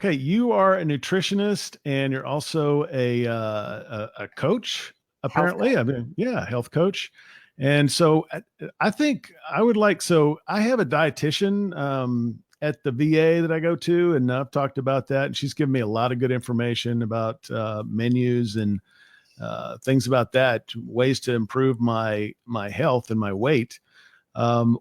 Okay, you are a nutritionist and you're also a coach, Health apparently. coach. I mean, yeah, health coach. And so I think I have a dietitian at the VA that I go to, and I've talked about that. And she's given me a lot of good information about menus and things about that, ways to improve my health and my weight.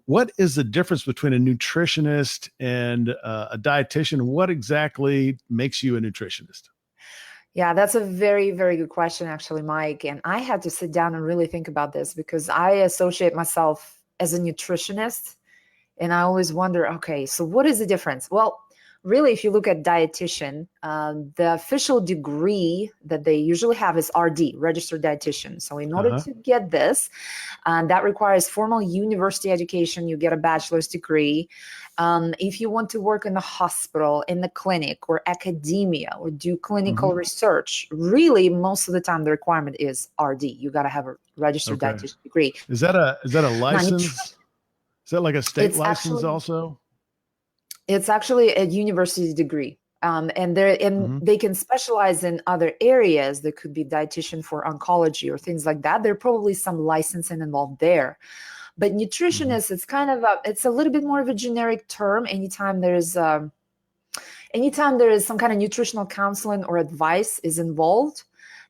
What is the difference between a nutritionist and a dietitian? What exactly makes you a nutritionist? Yeah, that's a very, very good question, actually, Mike. And I had to sit down and really think about this because I associate myself as a nutritionist. And I always wonder, okay, so what is the difference? Well, really, if you look at dietitian, the official degree that they usually have is RD, registered dietitian. So in order Uh-huh. to get this, that requires formal university education. You get a bachelor's degree. If you want to work in the hospital, in the clinic, or academia, or do Hmm. clinical research, really, most of the time, the requirement is RD. You got to have a registered Okay. dietitian degree. Is that a Now, license? Is that like a state it's license actually also? It's actually a university degree. And Hmm. they can specialize in other areas. There could be dietitian for oncology or things like that. There are probably some licensing involved there. But Hmm. nutritionist, it's a little bit more of a generic term. Anytime there is some kind of nutritional counseling or advice is involved,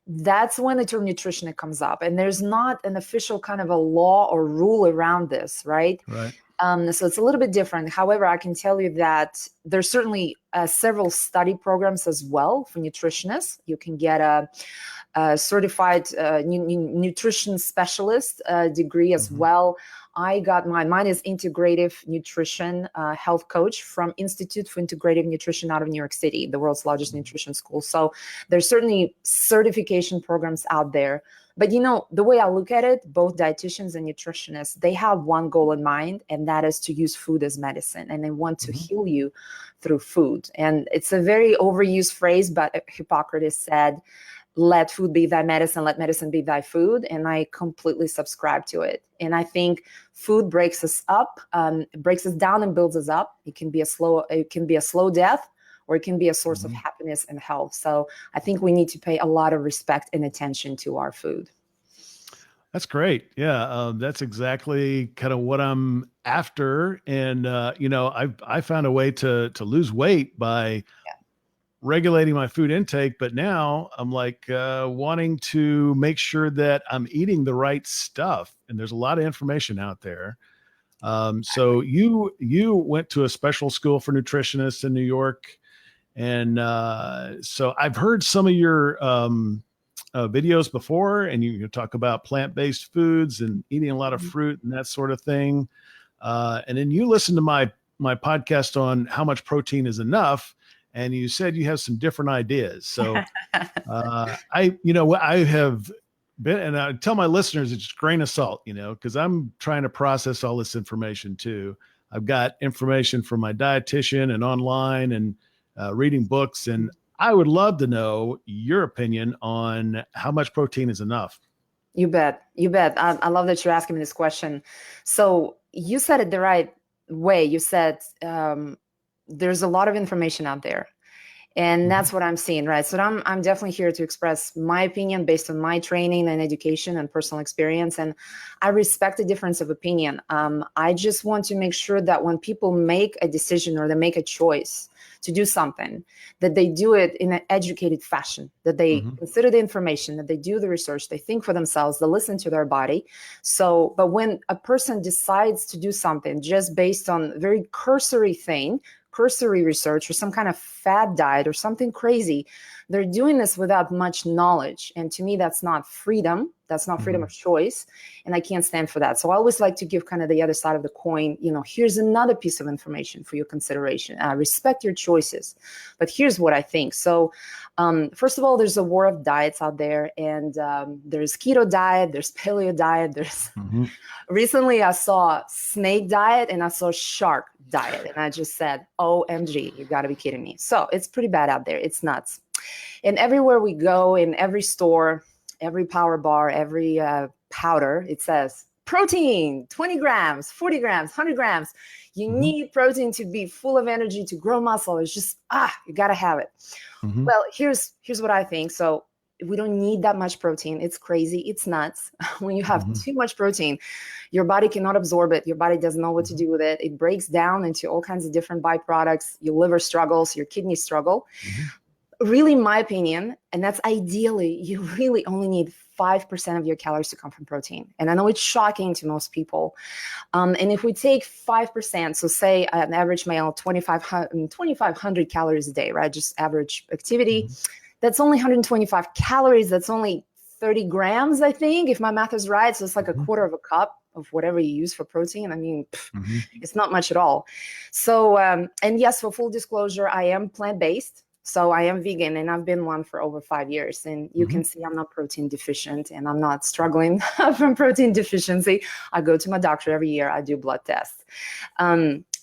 that's when the term nutritionist comes up. And there's not an official kind of a law or rule around this, right? Right. So it's a little bit different. However, I can tell you that there's certainly several study programs as well for nutritionists. You can get a certified nutrition specialist degree as Hmm. well. I got mine is integrative nutrition health coach from Institute for Integrative Nutrition out of New York City, the world's largest nutrition school. So there's certainly certification programs out there. But the way I look at it, both dietitians and nutritionists, they have one goal in mind, and that is to use food as medicine. And they want to Hmm. heal you through food. And it's a very overused phrase, but Hippocrates said, let food be thy medicine, let medicine be thy food. And I completely subscribe to it. And I think food breaks us up, breaks us down and builds us up. It can be a slow death, or it can be a source of Hmm. happiness and health. So I think we need to pay a lot of respect and attention to our food. That's great. Yeah, that's exactly kind of what I'm after. And I found a way to lose weight by regulating my food intake, but now I'm like wanting to make sure that I'm eating the right stuff. And there's a lot of information out there. So you went to a special school for nutritionists in New York, and so I've heard some of your videos before, and you talk about plant-based foods and eating a lot of Mhm. fruit and that sort of thing. And then you listen to my podcast on how much protein is enough, and you said you have some different ideas. So I have been, and I tell my listeners it's grain of salt, because I'm trying to process all this information too. I've got information from my dietitian and online and reading books, and I would love to know your opinion on how much protein is enough. You bet. You bet. I love that you're asking me this question. So you said it the right way. You said there's a lot of information out there. And Mhm. that's what I'm seeing, right? So I'm definitely here to express my opinion based on my training and education and personal experience. And I respect the difference of opinion. I just want to make sure that when people make a decision or they make a choice to do something, that they do it in an educated fashion, that they Mhm. consider the information, that they do the research, they think for themselves, they listen to their body. So, but when a person decides to do something just based on a very cursory research or some kind of fad diet or something crazy, they're doing this without much knowledge. And to me, that's not freedom. That's not freedom of Mhm. choice. And I can't stand for that. So I always like to give kind of the other side of the coin. Here's another piece of information for your consideration. Respect your choices. But here's what I think. So first of all, there's a war of diets out there. And there's keto diet, there's paleo diet, there's Mhm. recently I saw snake diet and I saw shark diet. And I just said, OMG, you got to be kidding me. So it's pretty bad out there. It's nuts. And everywhere we go, in every store, every power bar, every powder, it says protein, 20 grams, 40 grams, 100 grams. You need protein to be full of energy, to grow muscle. It's just, you got to have it. Well, here's what I think. So we don't need that much protein. It's crazy. It's nuts. When you have too much protein, your body cannot absorb it. Your body doesn't know what to do with it. It breaks down into all kinds of different byproducts. Your liver struggles, your kidneys struggle. Really, my opinion, and that's ideally, you really only need 5% of your calories to come from protein. And I know it's shocking to most people. And if we take 5%, so say an average male, 2,500 calories a day, right? Just average activity. That's only 125 calories. That's only 30 grams, I think, if my math is right. So it's like a quarter of a cup of whatever you use for protein. I mean, it's not much at all. So, and yes, for full disclosure, I am plant-based. So I am vegan, and I've been one for over 5 years. And you can see I'm not protein deficient, and I'm not struggling from protein deficiency. I go to my doctor every year. I do blood tests.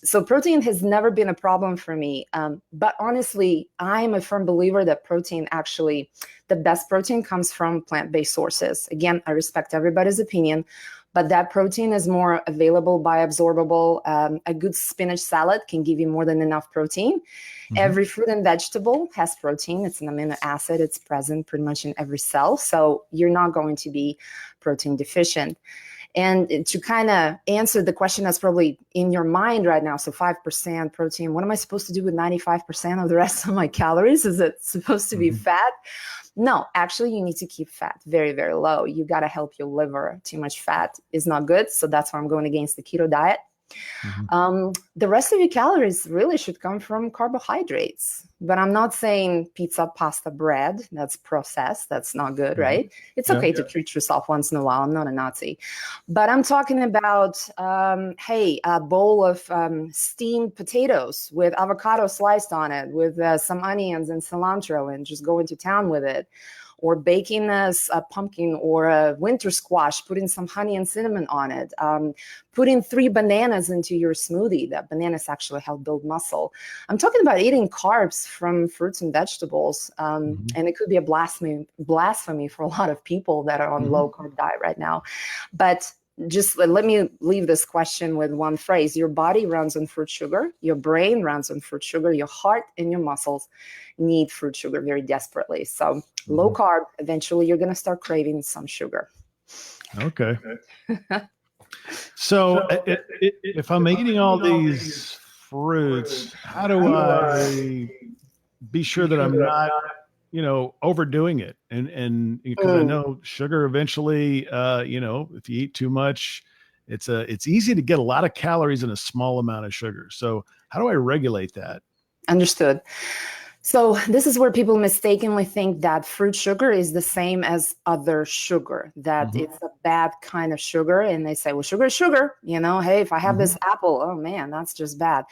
So protein has never been a problem for me. But honestly, I am a firm believer that protein actually, the best protein comes from plant-based sources. Again, I respect everybody's opinion, but that protein is more available, bioabsorbable. A good spinach salad can give you more than enough protein. Every fruit and vegetable has protein. It's an amino acid. It's present pretty much in every cell. So you're not going to be protein deficient. And to kind of answer the question that's probably in your mind right now, so 5% protein, what am I supposed to do with 95% of the rest of my calories? Is it supposed to be fat? No, actually, you need to keep fat very, very low. You got to help your liver. Too much fat is not good. So that's why I'm going against the keto diet. The rest of your calories really should come from carbohydrates, but I'm not saying pizza, pasta, bread. That's processed. That's not good, right? It's okay to treat yourself once in a while. I'm not a Nazi, but I'm talking about, hey, a bowl of steamed potatoes with avocado sliced on it, with some onions and cilantro, and just going to town with it. Or baking a pumpkin or a winter squash, putting some honey and cinnamon on it, putting 3 bananas into your smoothie. That bananas actually help build muscle. I'm talking about eating carbs from fruits and vegetables, and it could be a blasphemy for a lot of people that are on low-carb diet right now. But just let me leave this question with one phrase. Your body runs on fruit sugar. Your brain runs on fruit sugar. Your heart and your muscles need fruit sugar very desperately. So low carb, eventually you're going to start craving some sugar. Okay. So if I'm eating all these fruits, how do I be sure that I'm not, overdoing it? And because I know sugar eventually, if you eat too much, it's easy to get a lot of calories in a small amount of sugar. So how do I regulate that? Understood. So this is where people mistakenly think that fruit sugar is the same as other sugar, that it's a bad kind of sugar. And they say, well, sugar is sugar. Hey, if I have this apple, oh man, that's just bad.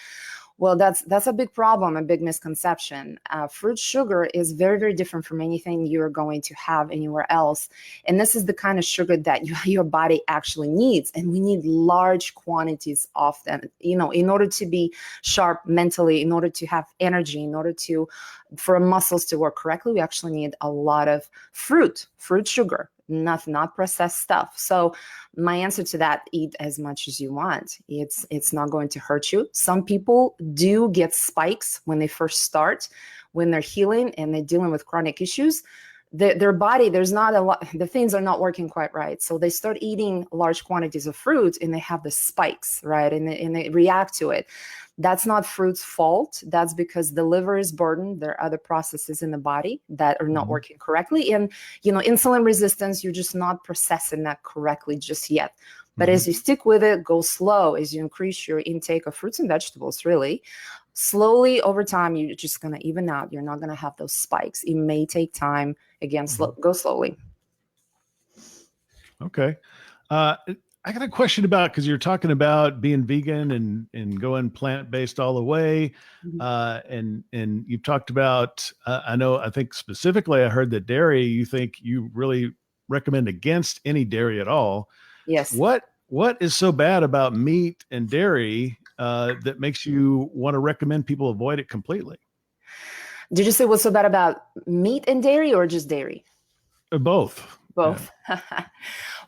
Well, that's a big problem, a big misconception. Fruit sugar is very, very different from anything you're going to have anywhere else. And this is the kind of sugar that your body actually needs. And we need large quantities of them, in order to be sharp mentally, in order to have energy, in order for our muscles to work correctly. We actually need a lot of fruit sugar. Not processed stuff. So my answer to that, eat as much as you want. It's not going to hurt you. Some people do get spikes when they first start, when they're healing and they're dealing with chronic issues. Their body, there's not a lot, the things are not working quite right. So they start eating large quantities of fruit and they have the spikes, right? And they react to it. That's not fruit's fault. That's because the liver is burdened. There are other processes in the body that are not working correctly. And, insulin resistance, you're just not processing that correctly just yet. But as you stick with it, go slow, as you increase your intake of fruits and vegetables, really, slowly over time, you're just going to even out. You're not going to have those spikes. It may take time. Again, go slowly. Okay. I got a question about, because you're talking about being vegan and going plant-based all the way. And you've talked about, I think specifically I heard that dairy, you think you really recommend against any dairy at all. Yes. What is so bad about meat and dairy that makes you want to recommend people avoid it completely? Did you say what's so bad about meat and dairy, or just dairy? Both. Both.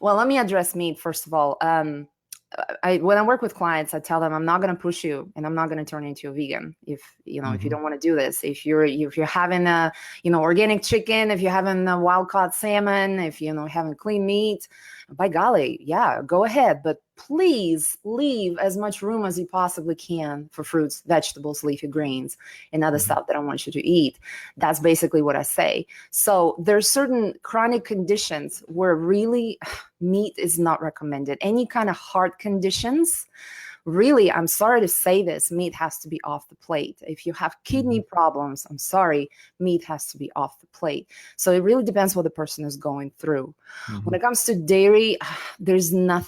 Well, let me address meat first of all. When I work with clients, I tell them I'm not going to push you, and I'm not going to turn you into a vegan if if you don't want to do this. If you're having a organic chicken, if you're having a wild caught salmon, if having clean meat, by golly, yeah, go ahead. But please leave as much room as you possibly can for fruits, vegetables, leafy greens, and other stuff that I want you to eat. That's basically what I say. So there's certain chronic conditions where really meat is not recommended. Any kind of heart conditions, really, I'm sorry to say this, meat has to be off the plate. If you have kidney problems, I'm sorry, meat has to be off the plate. So it really depends what the person is going through. When it comes to dairy, there's not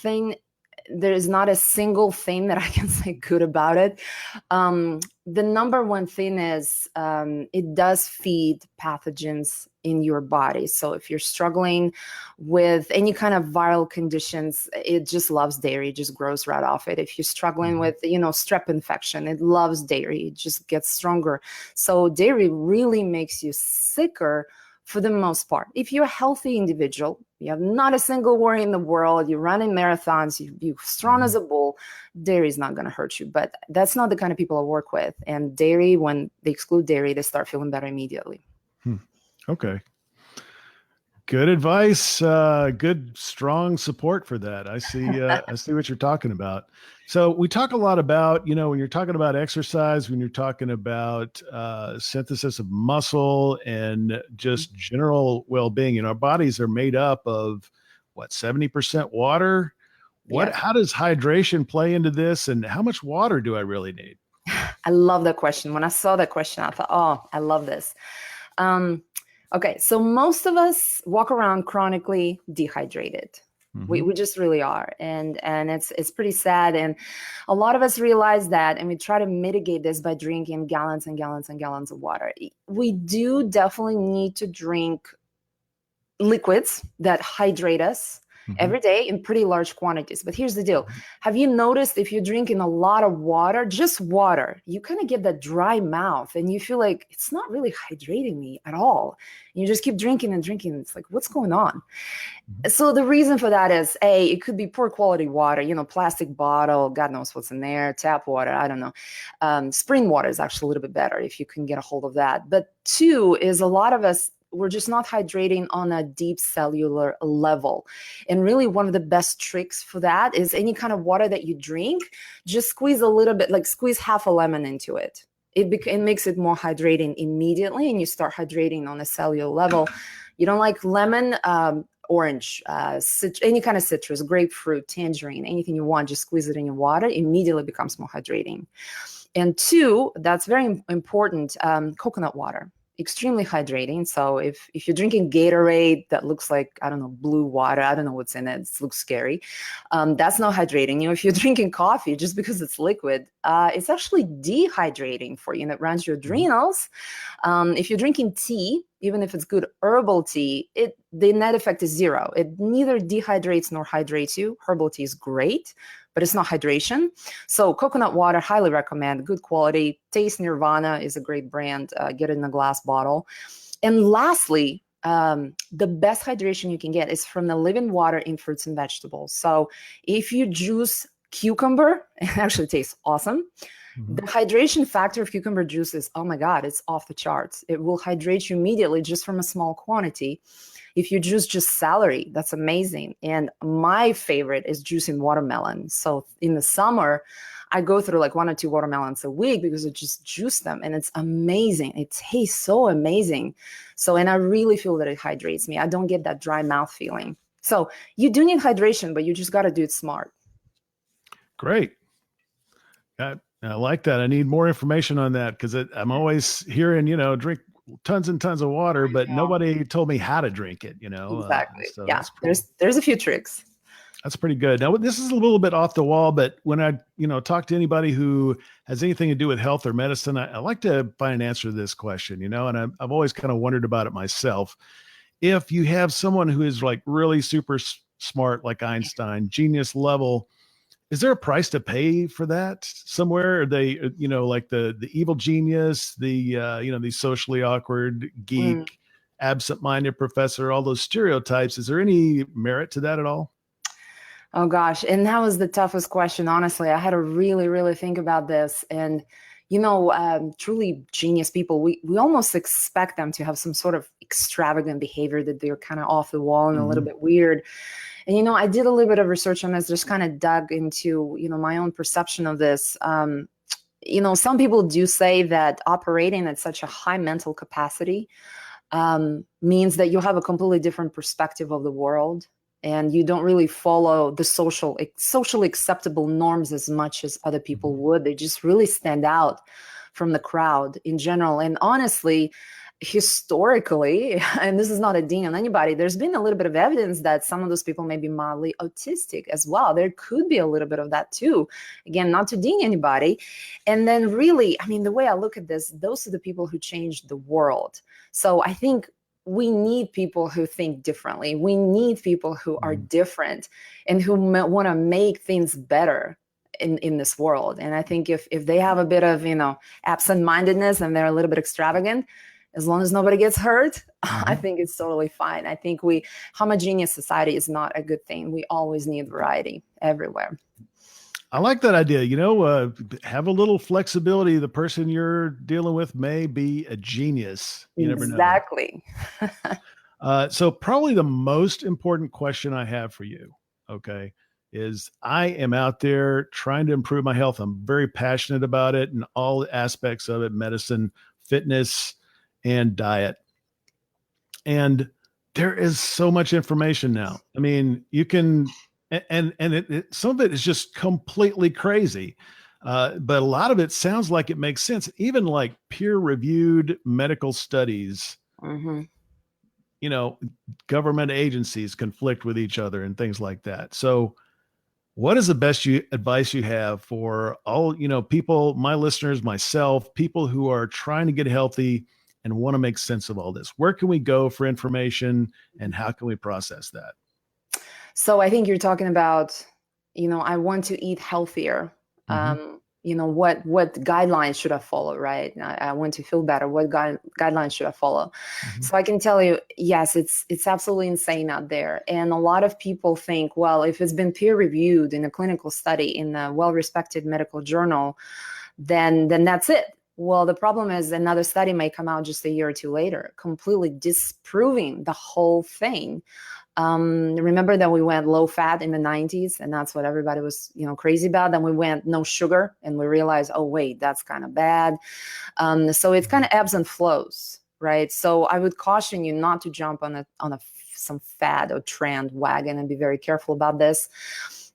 a single thing that I can say good about it. The number one thing is it does feed pathogens in your body. So if you're struggling with any kind of viral conditions, it just loves dairy, it just grows right off it. If you're struggling with, strep infection, it loves dairy, it just gets stronger. So dairy really makes you sicker for the most part. If you're a healthy individual, you have not a single worry in the world, you're running marathons, you're strong as a bull, dairy is not going to hurt you. But that's not the kind of people I work with. And dairy, when they exclude dairy, they start feeling better immediately. Okay. Good advice. Good, strong support for that. I see. I see what you're talking about. So we talk a lot about, when you're talking about exercise, when you're talking about synthesis of muscle and just general well-being. Our bodies are made up of 70% water. How does hydration play into this, and how much water do I really need? I love that question. When I saw that question, I thought, oh, I love this. Okay, so most of us walk around chronically dehydrated. We just really are, and it's pretty sad. And a lot of us realize that, and we try to mitigate this by drinking gallons and gallons and gallons of water. We do definitely need to drink liquids that hydrate us every day in pretty large quantities. But here's the deal. Have you noticed if you're drinking a lot of water, just water, you kind of get that dry mouth and you feel like it's not really hydrating me at all. And you just keep drinking and drinking. It's like, what's going on? So the reason for that is, A, it could be poor quality water, plastic bottle, God knows what's in there, tap water, I don't know. Spring water is actually a little bit better if you can get a hold of that. But two is a lot of us, we're just not hydrating on a deep cellular level. And really one of the best tricks for that is any kind of water that you drink, just squeeze a little bit, like squeeze half a lemon into it. It makes it more hydrating immediately, and you start hydrating on a cellular level. You don't like lemon, orange, any kind of citrus, grapefruit, tangerine, anything you want, just squeeze it in your water, immediately becomes more hydrating. And two, that's very important, coconut water. Extremely hydrating. So if you're drinking Gatorade that looks like, I don't know, blue water, I don't know what's in it, it looks scary, that's not hydrating you. If you're drinking coffee just because it's liquid, it's actually dehydrating for you, and it runs your adrenals. If you're drinking tea, even if it's good herbal tea, the net effect is zero. It neither dehydrates nor hydrates you. Herbal tea is great, but it's not hydration. So coconut water, highly recommend, good quality. Taste Nirvana is a great brand. Get it in a glass bottle. And lastly, the best hydration you can get is from the living water in fruits and vegetables. So if you juice cucumber, it actually tastes awesome. The hydration factor of cucumber juice is, oh my God, it's off the charts. It will hydrate you immediately just from a small quantity. If you juice just celery, that's amazing. And my favorite is juicing watermelon. So in the summer, I go through like 1 or 2 watermelons a week because I just juice them, and it's amazing. It tastes so amazing. So, and I really feel that it hydrates me. I don't get that dry mouth feeling. So you do need hydration, but you just got to do it smart. Great. I like that. I need more information on that, because I'm always hearing, drink tons and tons of water, but nobody told me how to drink it, Exactly. So yeah. There's a few tricks. That's pretty good. Now, this is a little bit off the wall, but when I, talk to anybody who has anything to do with health or medicine, I like to find an answer to this question, and I've always kind of wondered about it myself. If you have someone who is like really super smart, like Einstein, genius level, is there a price to pay for that somewhere? Are they, like the evil genius, the, the socially awkward geek absent-minded professor, all those stereotypes. Is there any merit to that at all? Oh gosh, and that was the toughest question, honestly. I had to really, really think about this. And truly genius people, we almost expect them to have some sort of extravagant behavior, that they're kind of off the wall and a little bit weird. And I did a little bit of research on this, just kind of dug into my own perception of this. Some people do say that operating at such a high mental capacity means that you have a completely different perspective of the world, and you don't really follow the socially acceptable norms as much as other people would. They just really stand out from the crowd in general. And honestly, historically, and this is not a ding on anybody, there's been a little bit of evidence that some of those people may be mildly autistic as well. There could be a little bit of that too. Again, not to ding anybody. And then really, I mean, the way I look at this, those are the people who changed the world. So I think we need people who think differently. We need people who are different and who want to make things better in this world. And I think if they have a bit of, absent-mindedness and they're a little bit extravagant, as long as nobody gets hurt, I think it's totally fine. I think homogeneous society is not a good thing. We always need variety everywhere. I like that idea. Have a little flexibility. The person you're dealing with may be a genius. You never know. Exactly. So probably the most important question I have for you, okay, is I am out there trying to improve my health. I'm very passionate about it and all aspects of it: medicine, fitness, and diet. And there is so much information now. I mean, you can, and some of it is just completely crazy. But a lot of it sounds like it makes sense. Even like peer-reviewed medical studies, government agencies conflict with each other and things like that. So what is the best advice you have for all, people, my listeners, myself, people who are trying to get healthy and want to make sense of all this? Where can we go for information, and how can we process that? So I think you're talking about, I want to eat healthier. What guidelines should I follow, right? I want to feel better. What guidelines should I follow? So I can tell you, yes, it's absolutely insane out there. And a lot of people think, well, if it's been peer reviewed in a clinical study in a well-respected medical journal, then that's it. Well, the problem is another study may come out just a year or two later, completely disproving the whole thing. Remember that we went low fat in the 90s, and that's what everybody was, crazy about. Then we went no sugar, and we realized, oh wait, that's kind of bad. So it's kind of ebbs and flows, right? So I would caution you not to jump on some fad or trend wagon, and be very careful about this.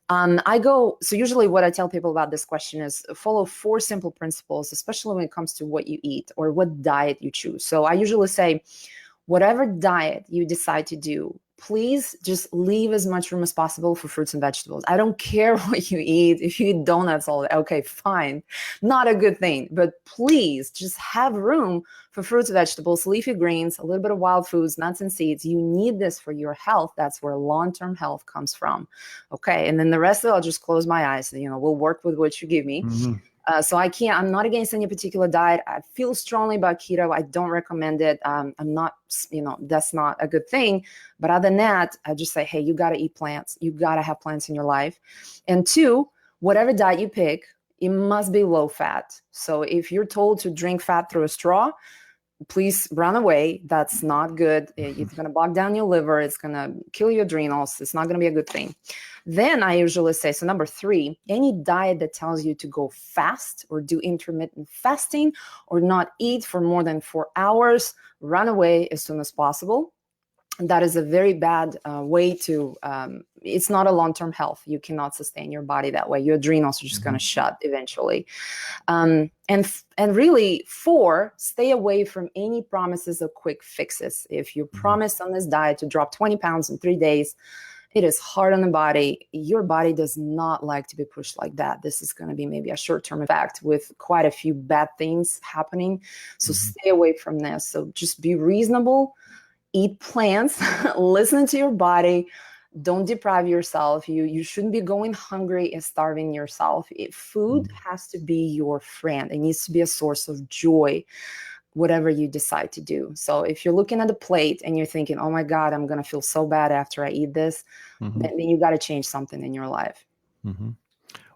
So usually what I tell people about this question is follow 4 simple principles, especially when it comes to what you eat or what diet you choose. So I usually say, whatever diet you decide to do, please just leave as much room as possible for fruits and vegetables. I don't care what you eat. If you eat donuts all day, okay, fine. Not a good thing. But please just have room for fruits, vegetables, leafy greens, a little bit of wild foods, nuts and seeds. You need this for your health. That's where long-term health comes from. Okay, and then the rest of it, I'll just close my eyes. We'll work with what you give me. So I'm not against any particular diet. I feel strongly about keto. I don't recommend it. I'm not, that's not a good thing. But other than that, I just say, hey, you got to eat plants. You got to have plants in your life. And 2, whatever diet you pick, it must be low fat. So if you're told to drink fat through a straw, please run away. That's not good. It's going to bog down your liver. It's going to kill your adrenals. It's not going to be a good thing. Then I usually say, so number 3, any diet that tells you to go fast or do intermittent fasting or not eat for more than 4 hours, run away as soon as possible. That is a very bad way to, it's not a long-term health. You cannot sustain your body that way. Your adrenals are just going to shut eventually. And really 4, stay away from any promises of quick fixes. If you promise on this diet to drop 20 pounds in 3 days, it is hard on the body. Your body does not like to be pushed like that. This is going to be maybe a short-term effect with quite a few bad things happening. So stay away from this. So just be reasonable. Eat plants, listen to your body, don't deprive yourself. You shouldn't be going hungry and starving yourself. Food has to be your friend. It needs to be a source of joy. whatever you decide to do. So if you're looking at the plate and you're thinking, oh my God, I'm going to feel so bad after I eat this, then you got to change something in your life.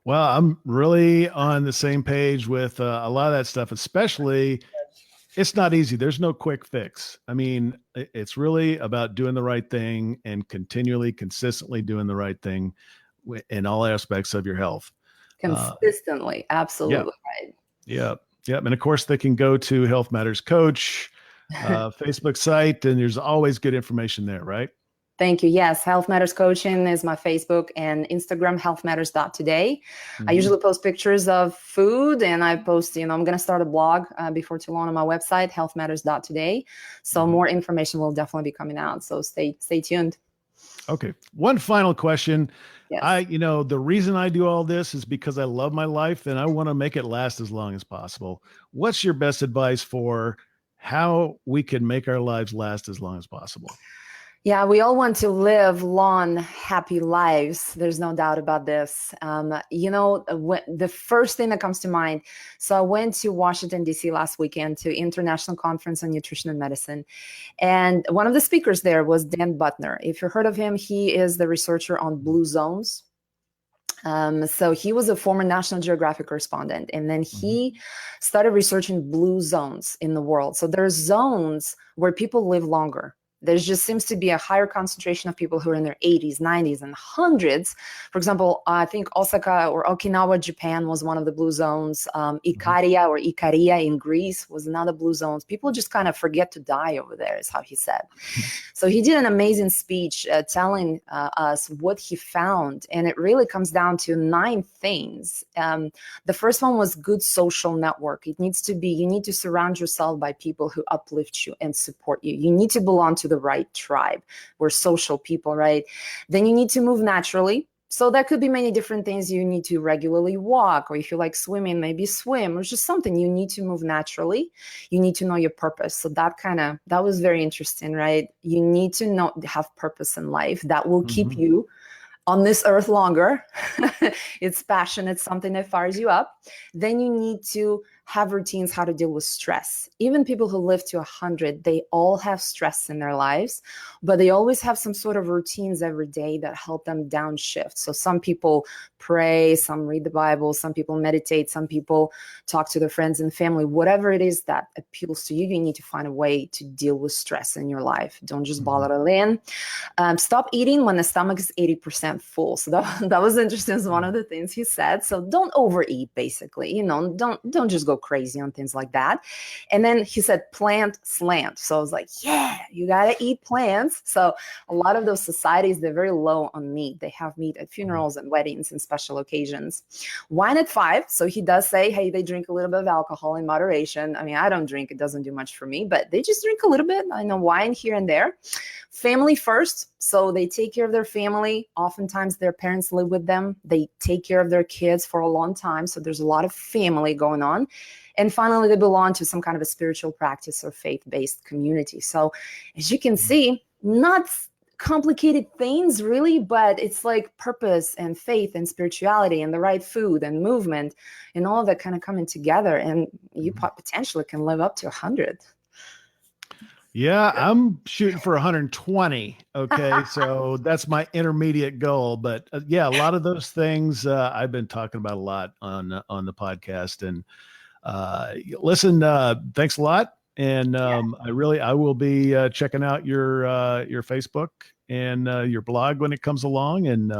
Well, I'm really on the same page with a lot of that stuff, especially it's not easy. There's no quick fix. I mean, it's really about doing the right thing and continually, consistently doing the right thing in all aspects of your health. Consistently. Absolutely right. Yeah. Yeah. And of course, they can go to Health Matters Coach, Facebook site, and there's always good information there, right? Thank you. Yes, Health Matters Coaching is my Facebook and Instagram, healthmatters.today. I usually post pictures of food, and I post, I'm going to start a blog before too long on my website, healthmatters.today. So more information will definitely be coming out. So stay tuned. Okay. One final question. Yes. The reason I do all this is because I love my life and I want to make it last as long as possible. What's your best advice for how we can make our lives last as long as possible? Yeah, we all want to live long, happy lives. There's no doubt about this. The first thing that comes to mind, so I went to Washington, D.C. last weekend to International Conference on Nutrition and Medicine. And one of the speakers there was Dan Buttner. If you've heard of him, he is the researcher on blue zones. So he was a former National Geographic correspondent, and then he started researching blue zones in the world. So there's zones where people live longer. There just seems to be a higher concentration of people who are in their 80s, 90s, and 100s. For example, I think Osaka or Okinawa, Japan was one of the blue zones. Ikaria or Ikaria in Greece was another blue zone. People just kind of forget to die over there, is how he said. So he did an amazing speech telling us what he found. And it really comes down to 9 things. The first one was good social network. You need to surround yourself by people who uplift you and support you. You need to belong to the right tribe. We're social people, right? Then you need to move naturally. So that could be many different things. You need to regularly walk, or if you like swimming, maybe swim, or just something. You need to move naturally. You need to know your purpose. So that was very interesting, right? You need to have purpose in life that will keep you on this earth longer. It's passion. It's something that fires you up. Then you need to have routines, how to deal with stress. Even people who live to 100, they all have stress in their lives, but they always have some sort of routines every day that help them downshift. So some people pray, some read the Bible, some people meditate, some people talk to their friends and family. Whatever it is that appeals to you, you need to find a way to deal with stress in your life. Don't just bottle it in. Stop eating when the stomach is 80% full. So that was interesting. It's one of the things he said. So don't overeat, basically. Don't just go crazy on things like that. And then he said plant slant. So I was like, yeah, you got to eat plants. So a lot of those societies, they're very low on meat. They have meat at funerals and weddings and special occasions. Wine at 5. So he does say, hey, they drink a little bit of alcohol in moderation. I mean, I don't drink. It doesn't do much for me, but they just drink a little bit. I know wine here and there. Family first. So they take care of their family. Oftentimes their parents live with them. They take care of their kids for a long time. So there's a lot of family going on. And finally, they belong to some kind of a spiritual practice or faith-based community. So as you can see, not complicated things really, but it's like purpose and faith and spirituality and the right food and movement and all of that kind of coming together. And you potentially can live up to 100. Yeah, I'm shooting for 120. Okay. So that's my intermediate goal. But yeah, a lot of those things I've been talking about a lot on the podcast. And listen, thanks a lot. And I will be checking out your Facebook and your blog when it comes along. And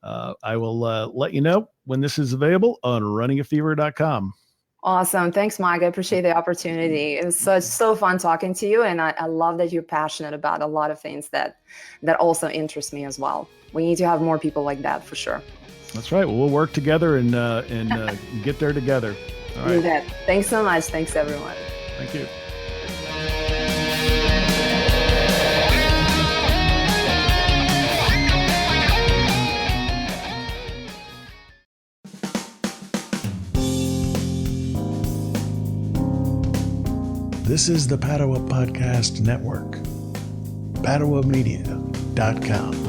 I will let you know when this is available on runningafever.com. Awesome. Thanks, Mike. I appreciate the opportunity. It was so fun talking to you. And I love that you're passionate about a lot of things that also interest me as well. We need to have more people like that for sure. That's right. Well, we'll work together and get there together. All right. Do that. Thanks so much. Thanks, everyone. Thank you. This is the Padua Podcast Network. PaduaMedia.com.